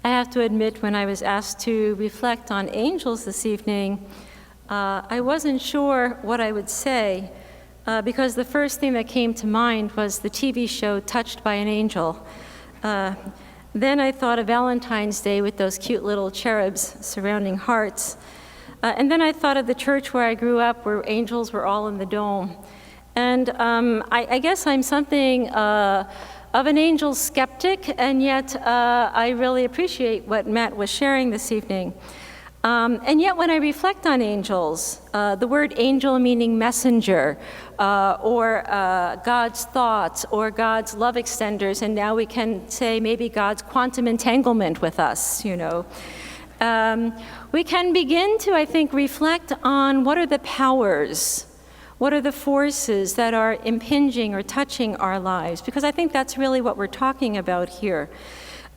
I have to admit, when I was asked to reflect on angels this evening, I wasn't sure what I would say, because the first thing that came to mind was the TV show Touched by an Angel. Then I thought of Valentine's Day with those cute little cherubs surrounding hearts. And then I thought of the church where I grew up, where angels were all in the dome. And I guess I'm something of an angel skeptic, and yet I really appreciate what Matt was sharing this evening. And yet when I reflect on angels, the word angel meaning messenger, or God's thoughts, or God's love extenders, and now we can say maybe God's quantum entanglement with us, you know. We can begin to, I think, reflect on what are the powers, what are the forces that are impinging or touching our lives, because I think that's really what we're talking about here.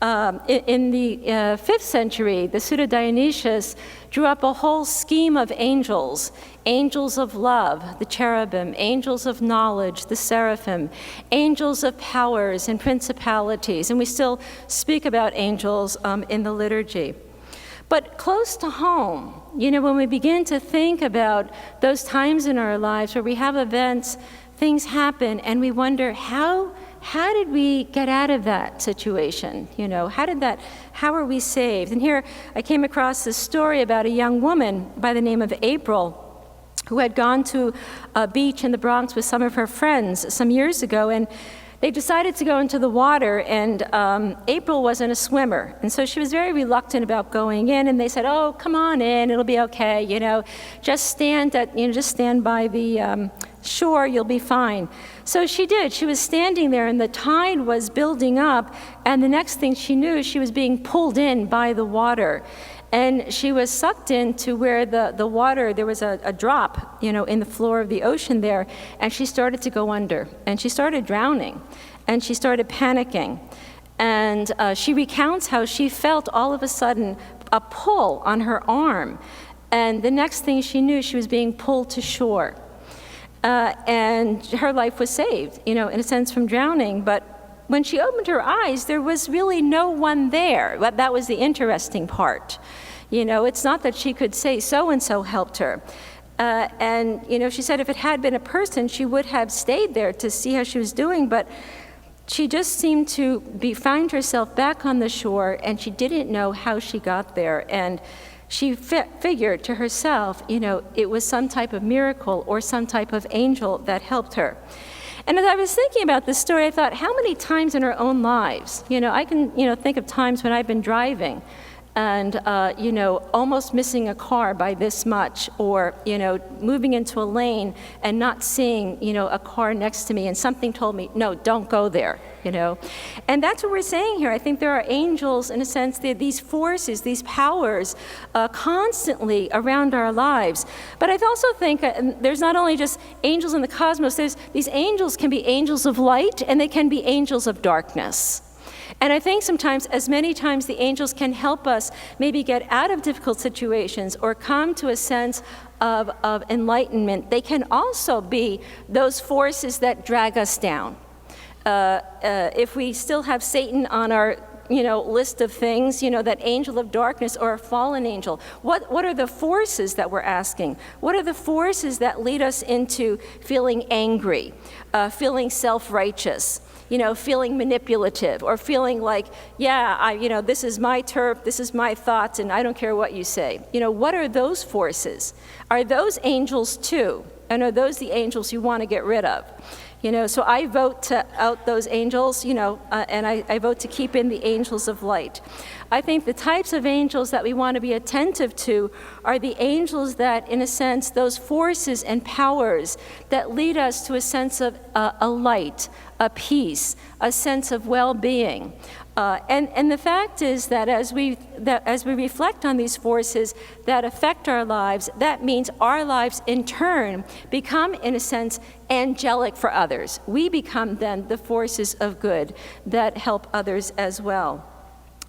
In the 5th century, the Pseudo-Dionysius drew up a whole scheme of angels. Angels of love, the cherubim, angels of knowledge, the seraphim, angels of powers and principalities, and we still speak about angels in the liturgy. But close to home, you know, when we begin to think about those times in our lives where we have events, things happen, and we wonder, how did we get out of that situation? You know, how are we saved? And here I came across this story about a young woman by the name of April, who had gone to a beach in the Bronx with some of her friends some years ago, and they decided to go into the water, and April wasn't a swimmer, and so she was very reluctant about going in, and they said, oh, come on in, it'll be okay, you know, just stand by the shore, you'll be fine. So she did. She was standing there, and the tide was building up, and the next thing she knew, she was being pulled in by the water. And she was sucked into where the water, there was a drop, you know, in the floor of the ocean there, and she started to go under, and she started drowning, and she started panicking. And she recounts how she felt all of a sudden a pull on her arm, and the next thing she knew, she was being pulled to shore. And her life was saved, you know, in a sense from drowning, but when she opened her eyes, there was really no one there. That was the interesting part. You know, it's not that she could say so-and-so helped her. And, you know, she said if it had been a person, she would have stayed there to see how she was doing, but she just seemed to find herself back on the shore, and she didn't know how she got there. And she figured to herself, you know, it was some type of miracle or some type of angel that helped her. And as I was thinking about this story, I thought, how many times in our own lives, you know, I can, you know, think of times when I've been driving and, you know, almost missing a car by this much, or, you know, moving into a lane and not seeing, you know, a car next to me, and something told me, no, don't go there, you know. And that's what we're saying here. I think there are angels, in a sense, these forces, these powers constantly around our lives. But I also think there's not only just angels in the cosmos, these angels can be angels of light, and they can be angels of darkness. And I think sometimes, as many times, the angels can help us maybe get out of difficult situations or come to a sense of enlightenment. They can also be those forces that drag us down. If we still have Satan on our, you know, list of things, you know, that angel of darkness or a fallen angel, what are the forces that we're asking? What are the forces that lead us into feeling angry, feeling self-righteous, you know, feeling manipulative, or feeling like, yeah, you know, this is my turf, this is my thoughts, and I don't care what you say. You know, what are those forces? Are those angels too? And are those the angels you want to get rid of? You know, so I vote out those angels, you know, and I vote to keep in the angels of light. I think the types of angels that we want to be attentive to are the angels that, in a sense, those forces and powers that lead us to a sense of a light, a peace, a sense of well-being. And the fact is that as we reflect on these forces that affect our lives, that means our lives in turn become, in a sense, angelic for others. We become then the forces of good that help others as well.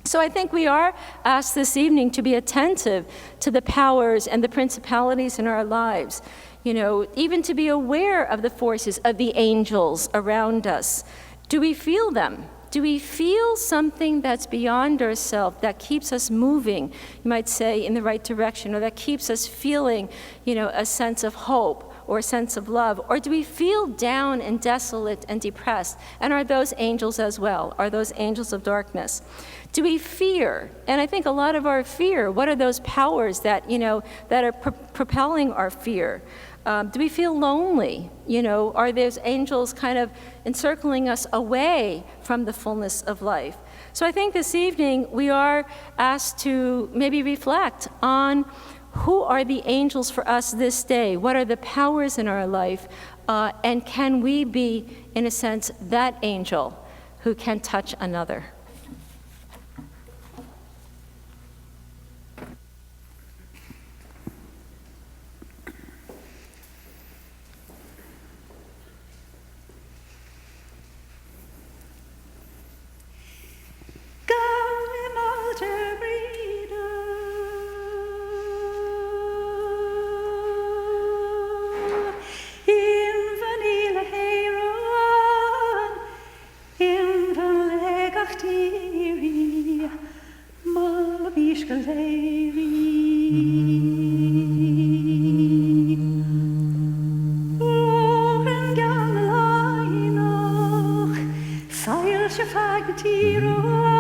So I think we are asked this evening to be attentive to the powers and the principalities in our lives. You know, even to be aware of the forces of the angels around us. Do we feel them? Do we feel something that's beyond ourselves, that keeps us moving, you might say, in the right direction, or that keeps us feeling, a sense of hope or a sense of love? Or do we feel down and desolate and depressed? And are those angels as well? Are those angels of darkness? Do we fear? And I think a lot of our fear, what are those powers that, that are propelling our fear? Do we feel lonely? Are those angels kind of encircling us away from the fullness of life? So I think this evening we are asked to maybe reflect on who are the angels for us this day? What are the powers in our life? And can we be, in a sense, that angel who can touch another? Tiro